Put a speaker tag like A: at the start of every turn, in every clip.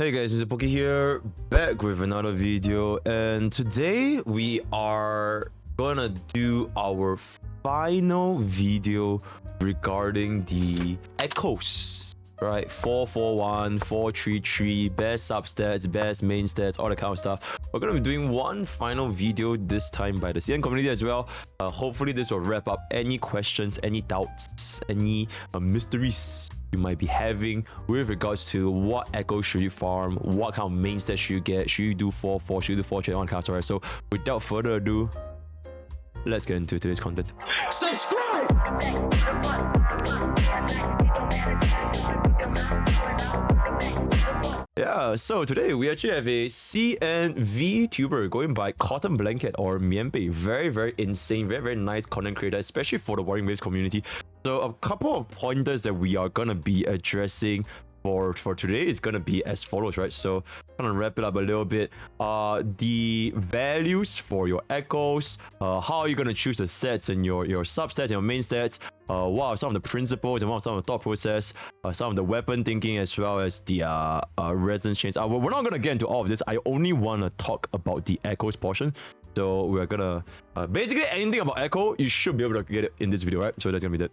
A: Hey guys, Mr. Poki here, back with another video, and today we are gonna do our final video regarding the Echoes, right? 441, 433, best substats, best main stats, all that kind of stuff. We're gonna be doing one final video this time by the CN community as well. Hopefully this will wrap up any questions, any doubts, any mysteries you might be having with regards to what echo should you farm, what kind of main stats should you get, should you do 4-4, should you do 4-3, all kind of stuff, right? So without further ado, let's get into today's content. Subscribe! Yeah, so today we actually have a CN VTuber going by Cotton Blanket or Mianbei. Very insane, very nice content creator, especially for the Warring Waves community. So a couple of pointers that we are gonna be addressing for today is gonna be as follows, right? So I'm gonna wrap it up a little bit. The values for your echoes, how are you gonna choose the sets and your substats and your main stats, what are some of the principles and what are some of the thought process, some of the weapon thinking, as well as the resonance chains. We're not gonna get into all of this. I only wanna talk about the echoes portion. So we're gonna basically anything about echo, you should be able to get it in this video, right? So that's gonna be that.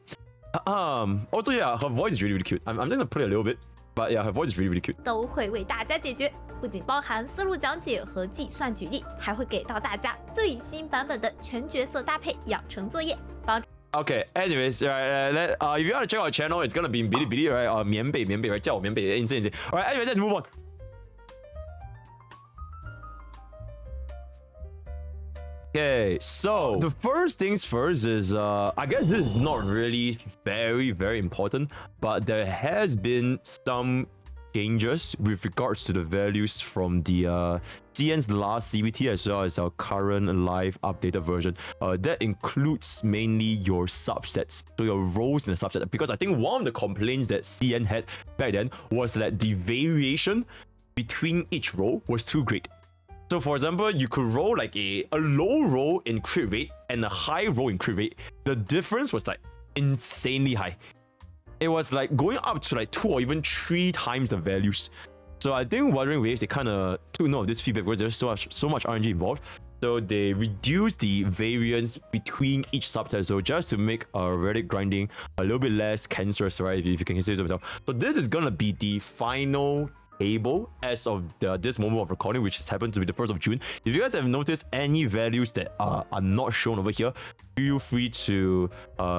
A: Also, yeah, her voice is really cute. I'm gonna play a little bit, but yeah, her voice is really cute.
B: 都会为大家解决，不仅包含思路讲解和计算举例，还会给到大家最新版本的全角色搭配养成作业，帮。
A: Okay, anyways, right, if you want to check out our channel, it's gonna be in Bilibili, right? 棉被 right? 叫我棉被 insane. Alright, anyways, let's move on. Okay, so the first things first is, I guess this is not really very important, but there has been some changes with regards to the values from the CN's last CBT as well as our current live updated version. That includes mainly your subsets, so your roles in the subset. Because I think one of the complaints that CN had back then was that the variation between each role was too great. So for example, you could roll like a low roll in crit rate and a high roll in crit rate. The difference was like insanely high. It was like going up to like 2 or even 3 times the values. So I think Warring Waves, they kind of took note of this feedback because there's so much RNG involved. So they reduced the variance between each subtype, so just to make relic grinding a little bit less cancerous, right? If you can consider yourself. So this is gonna be the final table as of this moment of recording, which has happened to be the 1st of June. If you guys have noticed any values that are not shown over here, feel free to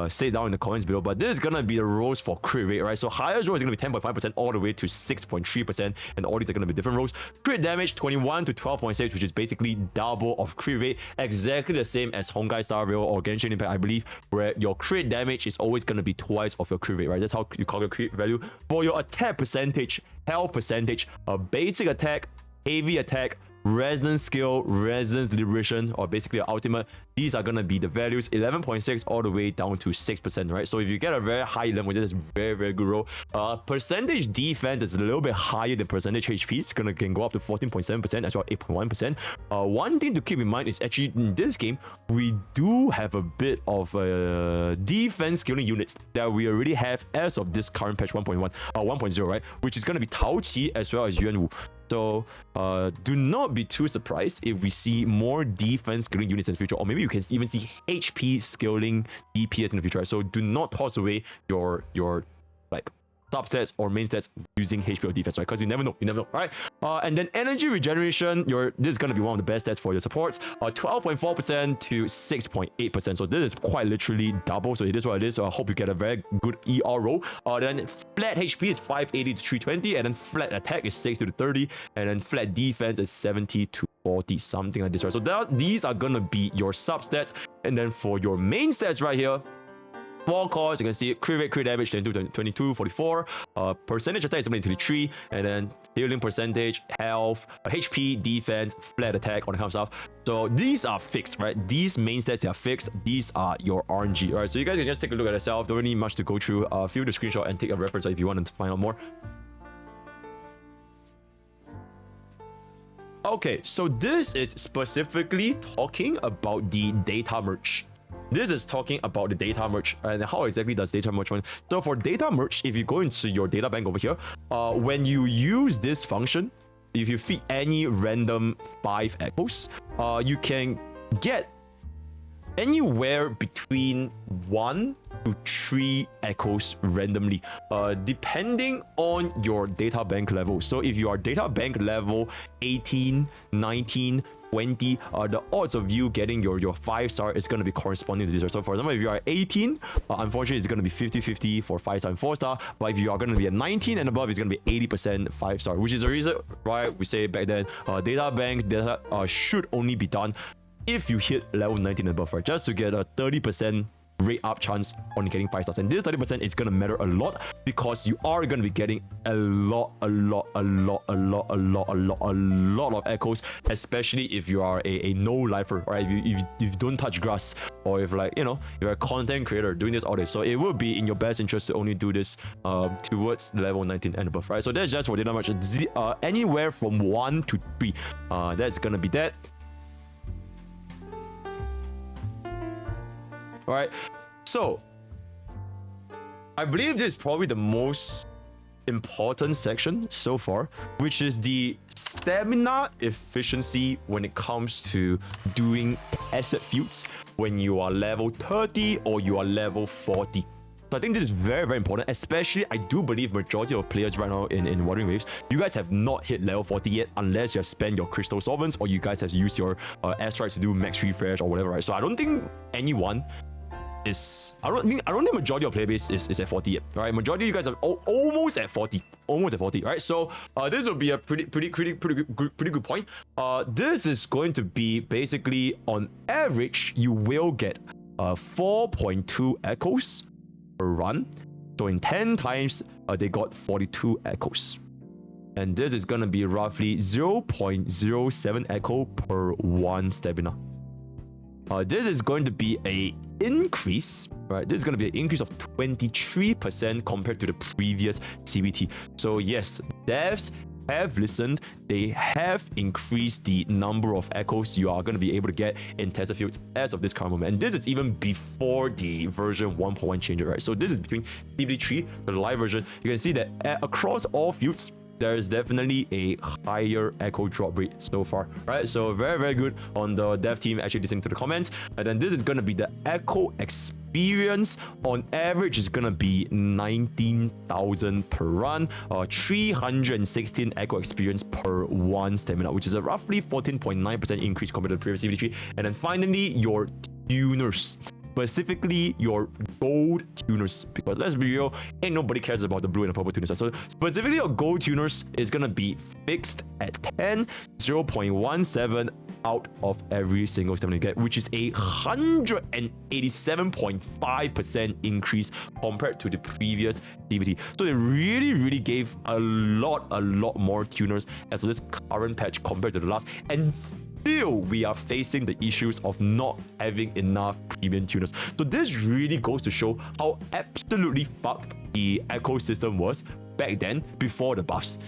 A: say it down in the comments below. But this is gonna be the rolls for crit rate, right? So highest roll is gonna be 10.5% all the way to 6.3%, and all these are gonna be different rolls. Crit damage 21 to 12.6, which is basically double of crit rate, exactly the same as Honkai Star Rail or Genshin Impact, I believe, where your crit damage is always gonna be twice of your crit rate, right? That's how you calculate crit value. For your attack percentage, health percentage, a basic attack, heavy attack, resonance skill, resonance liberation, or basically ultimate, these are gonna be the values 11.6 all the way down to 6%, right? So if you get a very high 11, which is very good roll. Percentage defense is a little bit higher than percentage HP. It's can go up to 14.7% as well, 8.1%. One thing to keep in mind is actually in this game, we do have a bit of defense scaling units that we already have as of this current patch 1.0, right? Which is gonna be Tao Qi as well as Yuan Wu. So do not be too surprised if we see more defense scaling units in the future, or maybe you can even see HP scaling DPS in the future. So do not toss away your like subsets or main stats using HP or defense, right? Because you never know. All right. And then energy regeneration, this is gonna be one of the best stats for your supports. 12.4% to 6.8%. So this is quite literally double. So it is what it is. So I hope you get a very good ER roll. Then flat HP is 580 to 320, and then flat attack is 60 to 30, and then flat defense is 70 to 40, something like this, right? So these are gonna be your substats, and then for your main stats right here. 4 cores, you can see crit rate, crit damage 22, 44, percentage attack is 23, and then healing percentage, health, HP, defense, flat attack, all that kind of stuff. So these are fixed, right? These main stats, they are fixed. These are your RNG, all right? So you guys can just take a look at yourself. Don't really need much to go through. Feel free to screenshot and take a reference if you want to find out more. Okay, so this is specifically talking about the data merge. this is talking about the data merge and how exactly does data merge work. So for data merge, if you go into your data bank over here, when you use this function, if you feed any random 5 echoes, you can get anywhere between 1 to 3 echoes randomly, depending on your data bank level. So if you are data bank level 18, 19, 20, the odds of you getting your 5-star is going to be corresponding to this. So for example, if you are 18, unfortunately it's going to be 50-50 for 5-star and 4-star. But if you are going to be at 19 and above, it's going to be 80% 5-star, which is the reason why we say back then data bank data should only be done if you hit level 19 and above, right? Just to get a 30% rate up chance on getting 5 stars. And this 30% is going to matter a lot because you are going to be getting a lot of echoes, especially if you are a no-lifer, right? If you don't touch grass, or if like, you know, you're a content creator doing this all day. So it would be in your best interest to only do this towards level 19 and above, right? So that's just for data merge. Anywhere from 1 to 3. That's going to be that. All right, so I believe this is probably the most important section so far, which is the stamina efficiency when it comes to doing asset fields when you are level 30 or you are level 40. So I think this is very, very important, especially I do believe majority of players right now in Wuthering Waves, you guys have not hit level 40 yet unless you have spent your Crystal Solvents or you guys have used your airstrikes to do max refresh or whatever, right? So I don't think anyone is, I don't think majority of player base is at 40 yet, right? Majority of you guys are almost at 40, right? So this will be a pretty good point. This is going to be basically on average you will get 4.2 echoes per run. So in 10 times they got 42 echoes, and this is going to be roughly 0.07 echo per 1 stamina. This is going to be a increase, right? This is going to be an increase of 23% compared to the previous CBT. So yes, devs have listened. They have increased the number of echoes you are going to be able to get in Tesla fields as of this current moment. And this is even before the version 1.1 change, right? So this is between CBT 3, the live version. You can see that across all fields, there is definitely a higher echo drop rate so far, right? So very, very good on the dev team actually listening to the comments. And then this is going to be the echo experience. On average, is going to be 19,000 per run, 316 echo experience per 1 stamina, which is a roughly 14.9% increase compared to the previous CBT 3. And then finally, your tuners. Specifically your gold tuners, because let's be real, ain't nobody cares about the blue and the purple tuners. So specifically your gold tuners is gonna be fixed at 10, 0.17 out of every single stamina you get, which is a 187.5% increase compared to the previous CBT. So they really gave a lot more tuners as of this current patch compared to the last, and still we are facing the issues of not having enough premium tuners. So this really goes to show how absolutely fucked the ecosystem was back then before the buffs.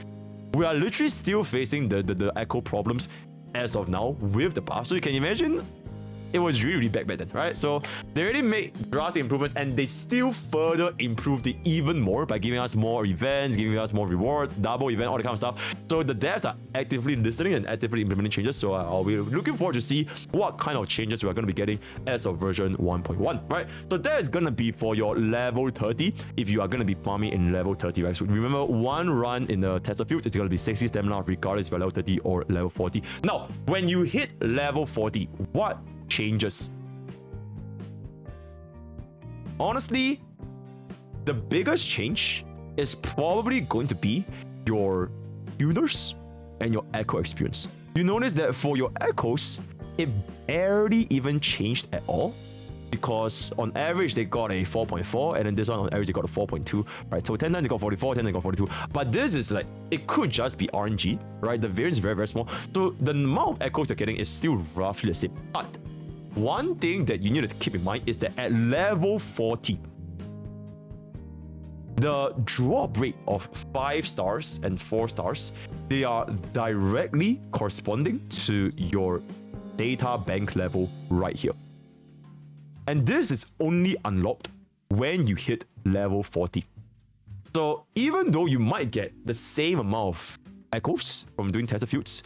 A: We are literally still facing the echo problems as of now with the buff. So you can imagine it was really bad back then, right? So they already made drastic improvements, and they still further improved it even more by giving us more events, giving us more rewards, double event, all that kind of stuff. So the devs are actively listening and actively implementing changes. So I'll be looking forward to see what kind of changes we are going to be getting as of version 1.1, right? So that is going to be for your level 30 if you are going to be farming in level 30, right? So remember, one run in the Tesla fields is going to be 60 stamina regardless if you're level 30 or level 40. Now, when you hit level 40, what changes? Honestly, the biggest change is probably going to be your tuners and your echo experience. You notice that for your echoes, it barely even changed at all, because on average they got a 4.4, and then this one on average they got a 4.2, right? So 10 times they got 44, 10 times they got 42. But this is like, it could just be RNG, right? The variance is very small. So the amount of echoes you're getting is still roughly the same. But one thing that you need to keep in mind is that at level 40, the drop rate of 5 stars and 4 stars, they are directly corresponding to your data bank level right here. And this is only unlocked when you hit level 40. So even though you might get the same amount of echoes from doing Test of Fields,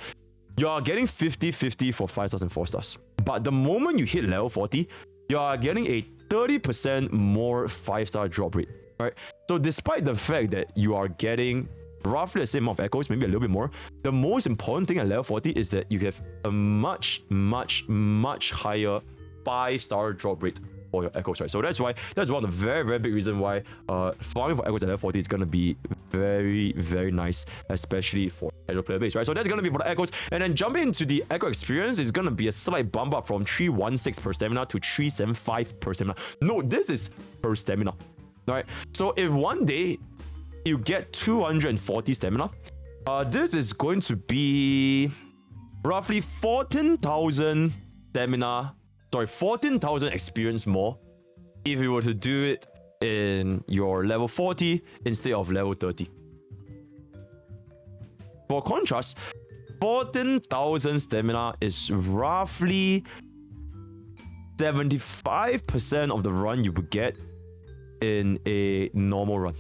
A: you are getting 50-50 for 5 stars and 4 stars. But the moment you hit level 40, you are getting a 30% more 5-star drop rate, right? So despite the fact that you are getting roughly the same amount of echoes, maybe a little bit more, the most important thing at level 40 is that you have a much higher 5-star drop rate for your echoes, right? So that's one of the very big reasons why farming for echoes at level 40 is gonna be very nice, especially for casual player base, right? So that's gonna be for the echoes. And then jumping into the echo experience is gonna be a slight bump up from 316 per stamina to 375 per stamina. No, this is per stamina, right? So if one day you get 240 stamina, this is going to be roughly 14,000 stamina. Sorry, 14,000 experience more if you were to do it in your level 40 instead of level 30. For contrast, 14,000 stamina is roughly 75% of the run you would get in a normal run,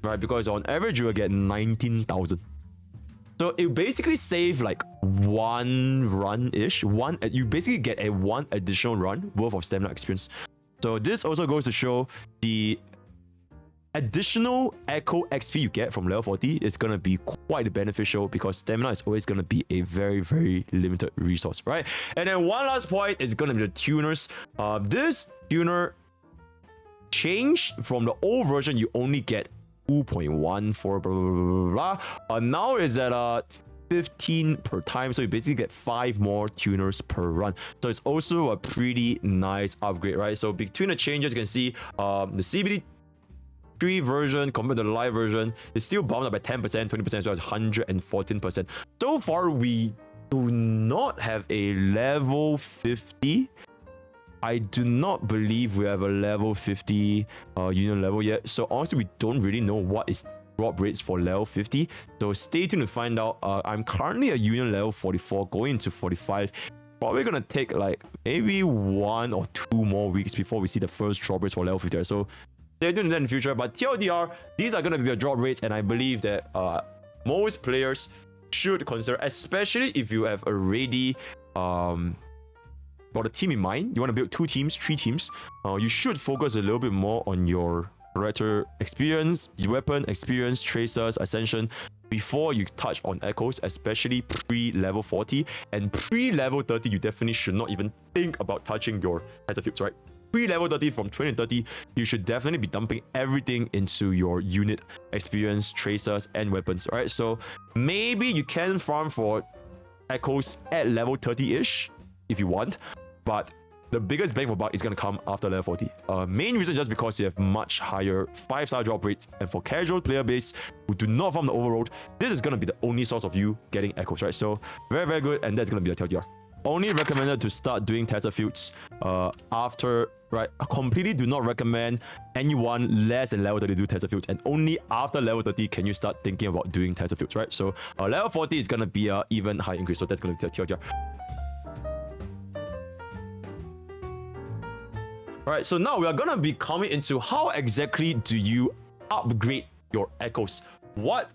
A: right? Because on average, you will get 19,000. So it basically save like one run-ish. You basically get a one additional run worth of stamina experience. So this also goes to show the additional echo XP you get from level 40 is going to be quite beneficial because stamina is always going to be a very limited resource, right? And then one last point is going to be the tuners. This tuner changed from the old version. You only get 2.14 blah. Now is at 15 per time, so you basically get 5 more tuners per run. So it's also a pretty nice upgrade, right? So between the changes, you can see the CBD 3 version compared to the live version is still bumped up by 10%, 20%, as well as 114%. So far, we do not have a level 50. I do not believe we have a level 50 union level yet. So honestly, we don't really know what is drop rates for level 50. So stay tuned to find out. I'm currently a union level 44, going to 45. Probably gonna take like maybe 1 or 2 more weeks before we see the first drop rates for level 50. So stay tuned to that in the future. But TLDR, these are gonna be the drop rates, and I believe that most players should consider, especially if you have already got a team in mind. You want to build 2 teams, 3 teams. You should focus a little bit more on your character experience, weapon experience, tracers, ascension before you touch on echoes, especially pre-level 40 and pre-level 30. You definitely should not even think about touching your Test of Fields, right? Pre-level 30, from 20 to 30, you should definitely be dumping everything into your unit experience, tracers, and weapons, right? So maybe you can farm for echoes at level 30-ish if you want, but the biggest bang for buck is going to come after level 40. Main reason just because you have much higher 5-star drop rates, and for casual player base who do not farm the overload, this is going to be the only source of you getting echoes, right? So very good, and that's going to be the TLDR. Only recommended to start doing Test of Fields after, right? I completely do not recommend anyone less than level 30 do Test of Fields, and only after level 30 can you start thinking about doing Test of Fields, right? So level 40 is going to be an even high increase, so that's going to be the TLDR. Alright, so now we are gonna be coming into how exactly do you upgrade your echoes. What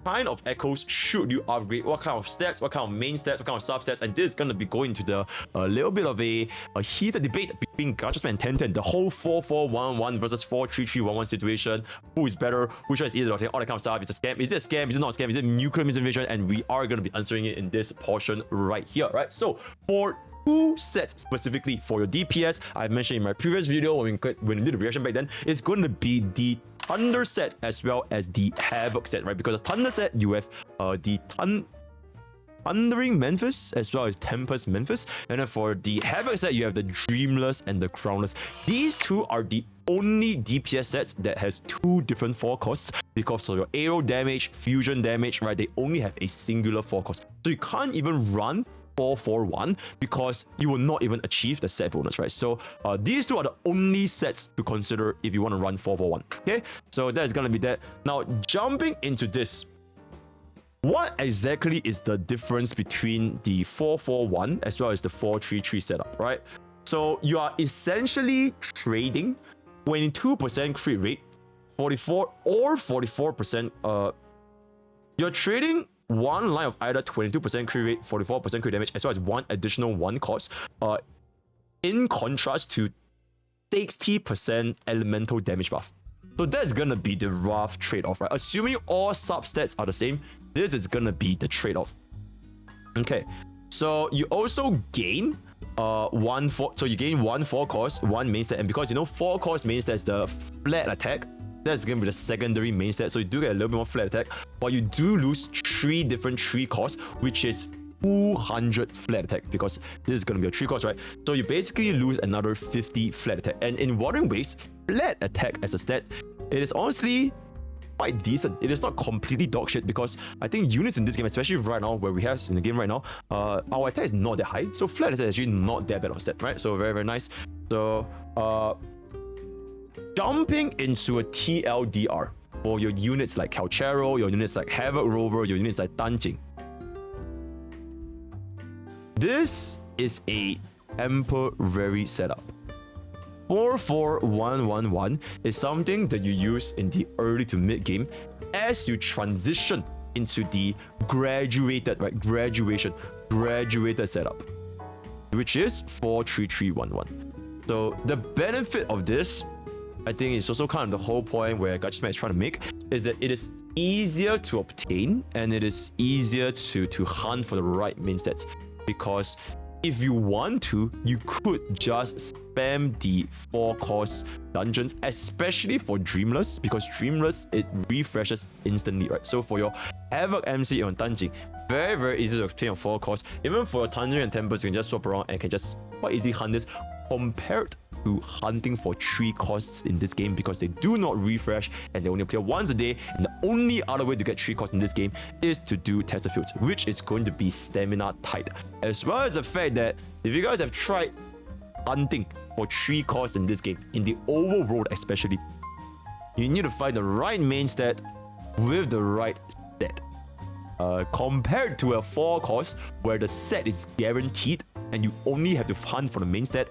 A: kind of echoes should you upgrade? What kind of stats? What kind of main stats? What kind of substats? And this is gonna be going to the little bit of a heated debate between Gachasman and Tenten. The whole 4-4-1-1 versus 4-3-3-1-1 situation. Who is better? Which one is either? All that kind of stuff. Is it a scam? Is it a scam? Is it not a scam? Is it nuclear misinformation? And we are gonna be answering it in this portion right here, right? So for 2 sets specifically for your DPS, I mentioned in my previous video when we did the reaction back then, it's going to be the Thunder set as well as the Havoc set, right? Because the Thunder set, you have the Thundering Memphis as well as Tempest Memphis, and then for the Havoc set, you have the Dreamless and the Crownless. These 2 are the only DPS sets that has 2 different 4 costs, because for your arrow damage, fusion damage, right, they only have a singular 4 cost. So you can't even run 4-4-1 because you will not even achieve the set bonus, right? So these 2 are the only sets to consider if you want to run 4-4-1. Okay, so that is gonna be that. Now jumping into this, what exactly is the difference between the 4-4-1 as well as the 4-3-3 setup, right? So you are essentially trading 22% crit rate, 44%. You're trading one line of either 22% crit rate, 44% crit damage, as well as one additional 1 cost. In contrast to 60% elemental damage buff. So that's gonna be the rough trade-off, right? Assuming all substats are the same, this is gonna be the trade-off. Okay, so you also gain so you gain 1 4 cost, 1 main stat, and because 4 cost main stat is the flat attack, that's gonna be the secondary main stat, so you do get a little bit more flat attack, but you do lose 3 different 3 costs, which is 200 flat attack, because this is going to be a 3 cost, right? So you basically lose another 50 flat attack. And in Wuthering Waves, flat attack as a stat, it is honestly quite decent. It is not completely dog shit, because I think units in this game, especially right now, where we have in the game right now, our attack is not that high. So flat attack is actually not that bad of a stat, right? So very, very nice. So jumping into a TLDR for your units like Calchero, your units like Havoc Rover, your units like Danjing. This is a temporary setup. 44111 is something that you use in the early to mid game as you transition into the graduated setup, which is 43311. So the benefit of this, I think, is also kind of the whole point where Gachima is trying to make, is that it is easier to obtain and it is easier to hunt for the right main stats. Because if you want to, you could just spam the 4 cost dungeons, especially for Dreamless, because Dreamless, it refreshes instantly, right? So for your Havoc MC on Danjing, very, very easy to obtain on 4 costs. Even for your Tanjiro and Tempest, you can just swap around and can just quite easily hunt this, compared to hunting for 3 costs in this game, because they do not refresh and they only appear once a day. And the only other way to get 3 costs in this game is to do Tester Fields, which is going to be stamina tight. As well as the fact that if you guys have tried hunting for 3 costs in this game, in the overworld especially, you need to find the right main stat with the right stat. Compared to a 4 cost where the set is guaranteed and you only have to hunt for the main stat.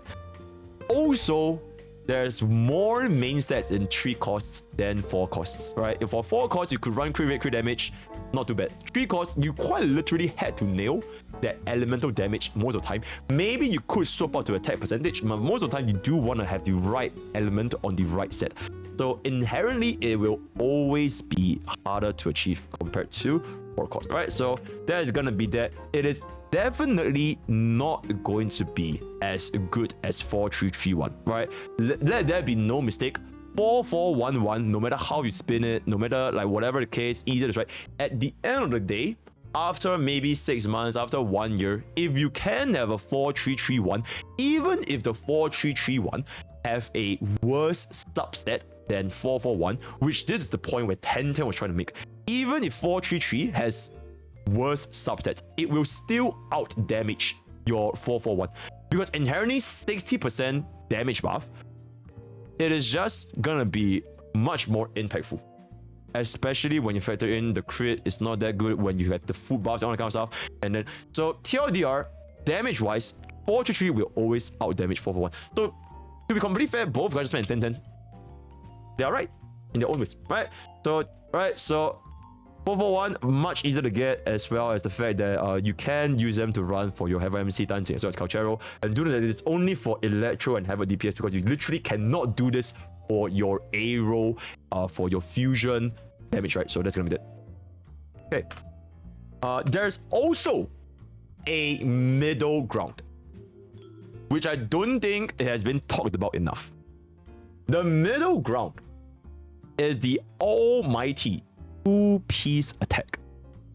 A: Also, there's more main stats in 3 costs than 4 costs, right? If for 4 costs, you could run crit rate, crit damage, not too bad. 3 costs, you quite literally had to nail that elemental damage most of the time. Maybe you could swap out to attack percentage, but most of the time, you do want to have the right element on the right set. So inherently, it will always be harder to achieve compared to 4 costs, right? So that is going to be that. It is definitely not going to be as good as 4331, right? Let there be no mistake. 4411, no matter how you spin it, no matter like whatever the case, easier to try. At the end of the day, after maybe 6 months, after 1 year, if you can have a 4331, even if the 4331 have a worse substat than 441, which this is the point where 1010 was trying to make. Even if 433 has worse subsets, it will still out damage your 441, because inherently 60% damage buff, it is just gonna be much more impactful, especially when you factor in the crit is not that good when you get the food buffs and all that kind of stuff. And then so TLDR, damage wise, 433 will always out damage 441. So to be completely fair, both guys and 1010, they are right in their own ways, right? So 441, much easier to get, as well as the fact that you can use them to run for your Havoc MC Danjing as well as Calchero. And do that, it's only for Electro and Havoc DPS, because you literally cannot do this for your Aero, for your Fusion damage, right? So that's gonna be that. Okay. There's also a middle ground, which I don't think it has been talked about enough. The middle ground is the almighty 2-piece attack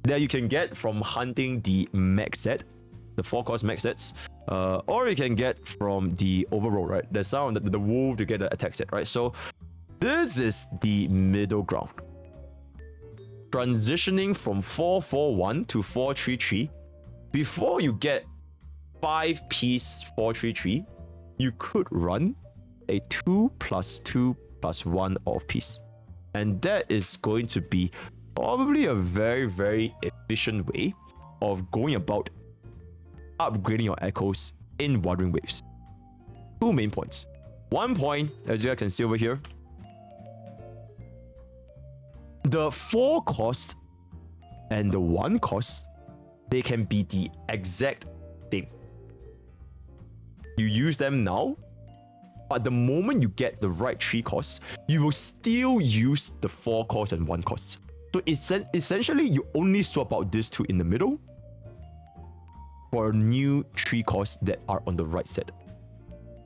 A: that you can get from hunting the max set, the 4 cost max sets, or you can get from the overworld, right? There's some the wolf to get the attack set, right? So this is the middle ground. Transitioning from 441 to 433, before you get 5-piece 433, you could run a 2+2+1 off piece. And that is going to be probably a very, very efficient way of going about upgrading your echoes in Wuthering Waves. two main points. One point, as you guys can see over here, the 4 cost and the 1 cost, they can be the exact same. You use them now, but the moment you get the right 3 costs, you will still use the 4 costs and 1 costs. So essentially, you only swap out these 2 in the middle for new 3 costs that are on the right set.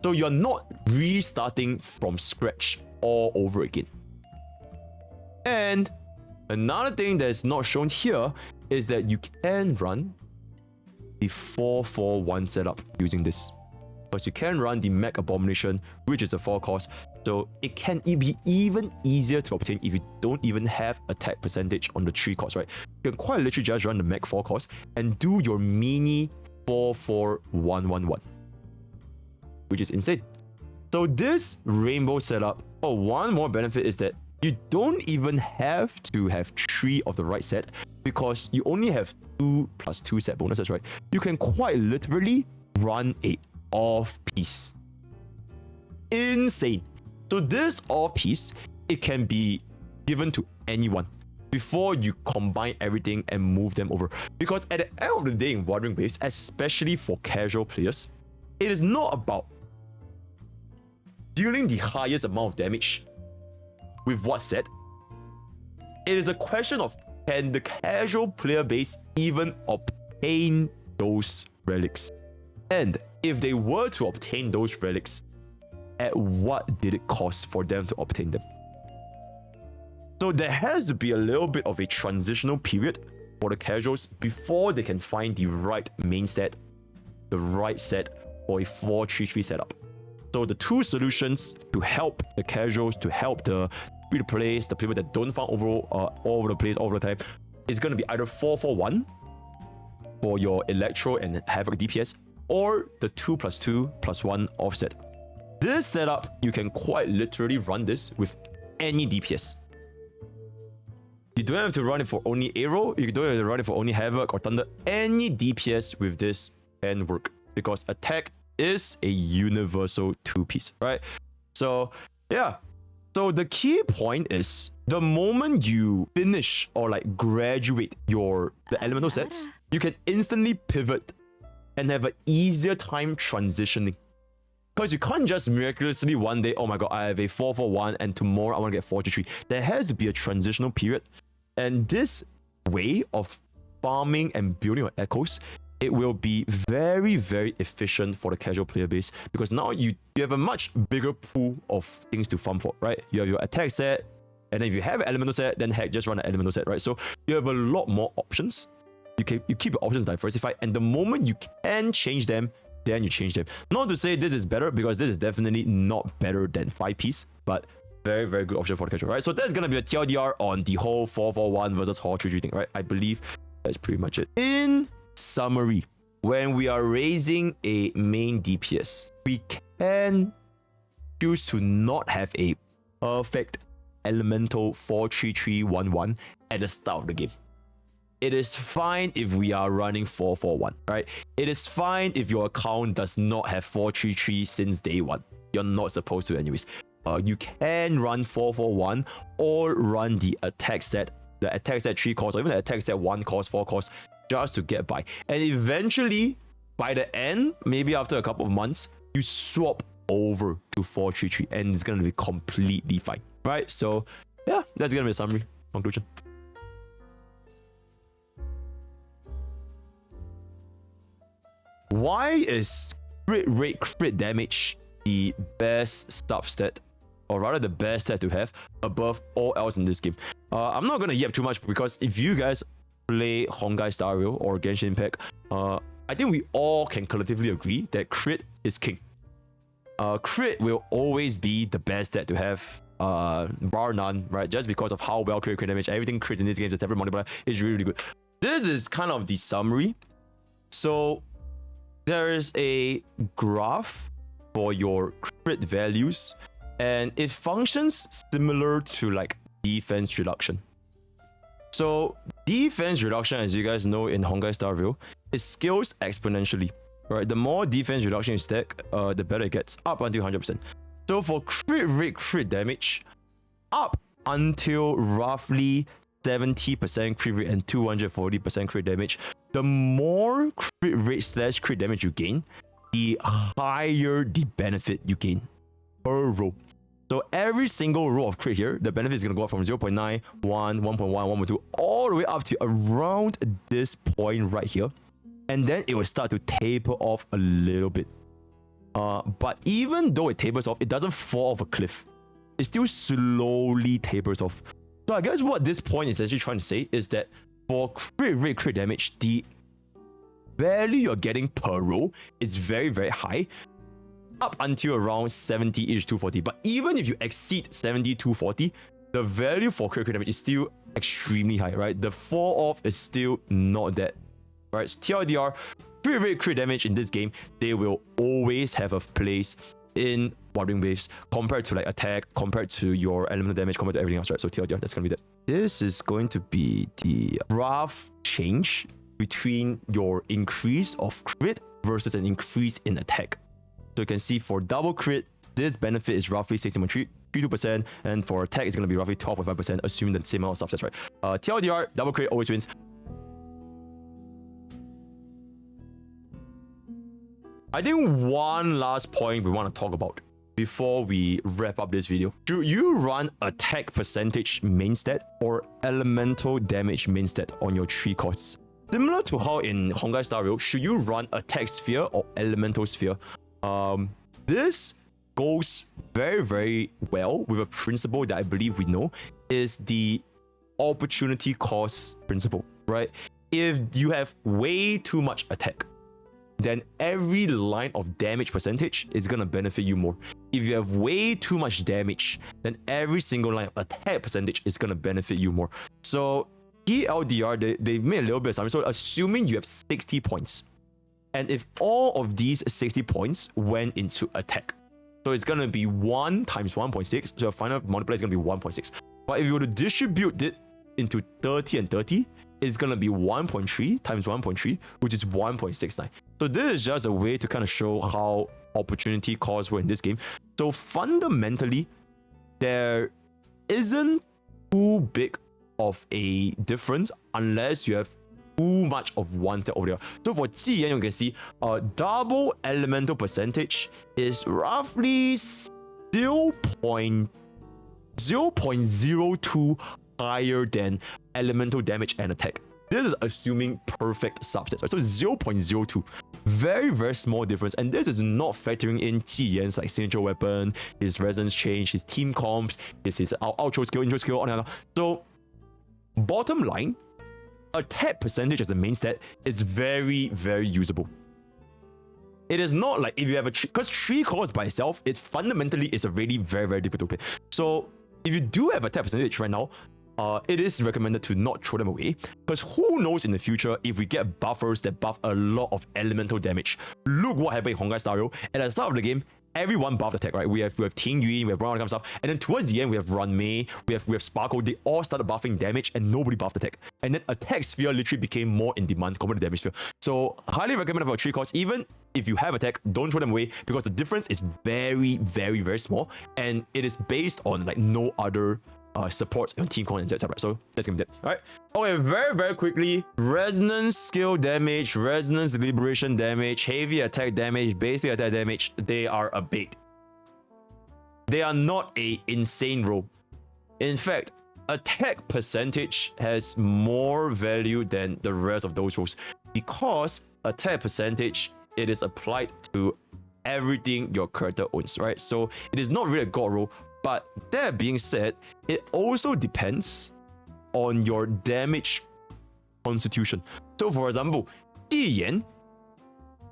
A: So you're not restarting from scratch all over again. And another thing that's not shown here is that you can run the 4-4-1 setup using this. Because you can run the Mech Abomination, which is a 4 cost. So it can be even easier to obtain if you don't even have attack percentage on the 3 cost, right? You can quite literally just run the Mech 4 cost and do your mini 4-4-1-1-1. Which is insane. So this rainbow setup, one more benefit is that you don't even have to have 3 of the right set because you only have 2 plus 2 set bonuses, right? You can quite literally run a off piece. Insane. So this off piece, it can be given to anyone before you combine everything and move them over. Because at the end of the day in Wuthering Waves, especially for casual players, it is not about dealing the highest amount of damage with what set. It is a question of, can the casual player base even obtain those relics? And if they were to obtain those relics, at what did it cost for them to obtain them? So there has to be a little bit of a transitional period for the casuals before they can find the right main set, the right set for a 4-3-3 setup. So the 2 solutions to help the casuals, to help the free-to-plays, the people that don't farm overall, all over the place, all over the time, is going to be either 4-4-1 for your Electro and Havoc DPS, or the 2+2+1 offset. This setup, you can quite literally run this with any DPS. You don't have to run it for only Aero, you don't have to run it for only Havoc or Thunder. Any DPS with this can work because attack is a universal 2-piece, right? So yeah. So the key point is the moment you finish or like graduate the elemental sets, you can instantly pivot and have an easier time transitioning. Because you can't just miraculously one day, oh my god, I have a 4-4-1 and tomorrow I want to get 4-3-3. There has to be a transitional period. And this way of farming and building your echoes, it will be very, very efficient for the casual player base because now you have a much bigger pool of things to farm for, right? You have your attack set, and then if you have an elemental set, then heck, just run an elemental set, right? So you have a lot more options. You keep your options diversified, and the moment you can change them, then you change them. Not to say this is better, because this is definitely not better than 5-piece, but very, very good option for the casual, right? So that's gonna be a TLDR on the whole 4-4-1 versus 4-3-3 thing, right? I believe that's pretty much it. In summary, when we are raising a main DPS, we can choose to not have a perfect elemental 4-3-3-1-1 at the start of the game. It is fine if we are running 4-4-1, right? It is fine if your account does not have 4-3-3 since day 1. You're not supposed to anyways. You can run 4-4-1 or run the attack set 3 cost, or even the attack set 1 cost, 4 cost, just to get by. And eventually, by the end, maybe after a couple of months, you swap over to 4-3-3 and it's going to be completely fine, right? So yeah, that's going to be a summary conclusion. Why is crit rate, crit damage the best substat, or rather the best stat to have above all else in this game? I'm not going to yap too much because if you guys play Honkai Star Rail or Genshin Impact, I think we all can collectively agree that crit is king. Crit will always be the best stat to have, bar none, right? Just because of how well crit damage, everything crits in this game, just every multiplier is really, really good. This is kind of the summary. So there is a graph for your crit values, and it functions similar to like defense reduction. So defense reduction, as you guys know in Honkai Star Rail, it scales exponentially. right? The more defense reduction you stack, the better it gets, up until 100%. So for crit rate, crit damage, up until roughly 70% crit rate and 240% crit damage, the more crit rate / crit damage you gain, the higher the benefit you gain per row. So every single row of crit here, the benefit is going to go up from 0.9, 1, 1.1, 1.2, all the way up to around this point right here. And then it will start to taper off a little bit. But even though it tapers off, it doesn't fall off a cliff. It still slowly tapers off. So I guess what this point is actually trying to say is that for crit rate, crit damage, the value you're getting per row is very, very high, up until around 70-ish, 240. But even if you exceed 70, 240, the value for crit damage is still extremely high, right? The fall off is still not that, right? So TLDR, crit rate, crit damage in this game, they will always have a place in Wuthering Waves compared to like attack, compared to your elemental damage, compared to everything else, right? So TLDR, that's gonna be that. This is going to be the rough change between your increase of crit versus an increase in attack. So you can see for double crit, this benefit is roughly 16.32%, and for attack, it's going to be roughly 12.5%, assuming the same amount of subsets, right? TLDR, double crit always wins. I think one last point we want to talk about before we wrap up this video. Should you run attack percentage main stat or elemental damage main stat on your 3 costs? Similar to how in Honkai Star Rail, should you run attack sphere or elemental sphere? This goes very, very well with a principle that I believe we know is the opportunity cost principle, right? If you have way too much attack, then every line of damage percentage is going to benefit you more. If you have way too much damage, then every single line of attack percentage is going to benefit you more. So TLDR, they made a little bit of something. So assuming you have 60 points, and if all of these 60 points went into attack, so it's going to be 1 times 1.6, so your final multiplier is going to be 1.6. But if you were to distribute it into 30 and 30, it's going to be 1.3 times 1.3, which is 1.69. So this is just a way to kind of show how opportunity costs were in this game. So fundamentally, there isn't too big of a difference unless you have too much of one step over there. So for Jiyan, you can see double elemental percentage is roughly 0.02 higher than elemental damage and attack. This is assuming perfect subsets, right? So 0.02, very, very small difference. And this is not factoring in Jiyan's like signature weapon, his resonance change, his team comps, his outro skill, intro skill, on and on. So bottom line, attack percentage as a main stat is very, very usable. It is not like if you have a because 3 cores by itself, it fundamentally is already very, very difficult to play. So if you do have attack percentage right now, it is recommended to not throw them away, because who knows in the future if we get buffers that buff a lot of elemental damage. Look what happened in Honkai Star Rail. At the start of the game, everyone buffed attack, right? We have Ting Yun, we have Brown, kind of stuff, and then towards the end we have Run Mei, we have Sparkle. They all started buffing damage and nobody buffed attack, and then attack sphere literally became more in demand compared to damage sphere. So highly recommended for 3 cores. Even if you have attack, don't throw them away, because the difference is very, very, very small, and it is based on like no other supports on team con and etc. So that's gonna be that. Alright. Okay, very, very quickly. Resonance skill damage, resonance liberation damage, heavy attack damage, basic attack damage, they are a bait. They are not a insane roll. In fact, attack percentage has more value than the rest of those rolls, because attack percentage, it is applied to everything your character owns, right? So it is not really a god roll. But that being said, it also depends on your damage constitution. So for example, Jiyan,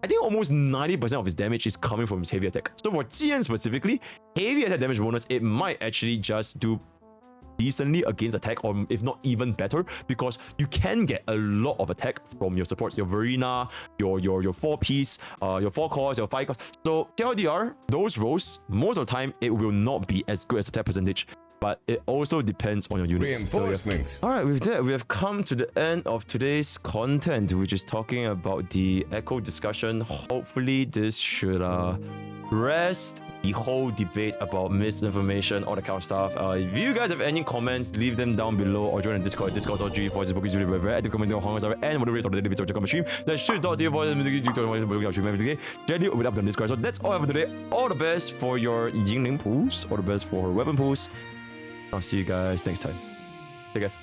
A: I think almost 90% of his damage is coming from his heavy attack. So for Jiyan specifically, heavy attack damage bonus, it might actually just do decently against attack, or if not even better, because you can get a lot of attack from your supports, your Verena, your 4-piece, your 4 cores, your 5 cores. So TLDR, those rolls, most of the time, it will not be as good as attack percentage. but it also depends on your units.
C: Reinforcements.
A: All right, with that, we have come to the end of today's content, which is talking about the Echo discussion. Hopefully, this should rest the whole debate about misinformation, all that kind of stuff. If you guys have any comments, leave them down below or join the Discord, discord.gg for Facebook is really very active commenting on Hong Kong and what the rest of the daily bits of the comment stream. That should talk to you for the stream every day. Jelly will be up on Discord. So that's all for today. All the best for your Yingling pools, all the best for her weapon pools. I'll see you guys next time. Take care.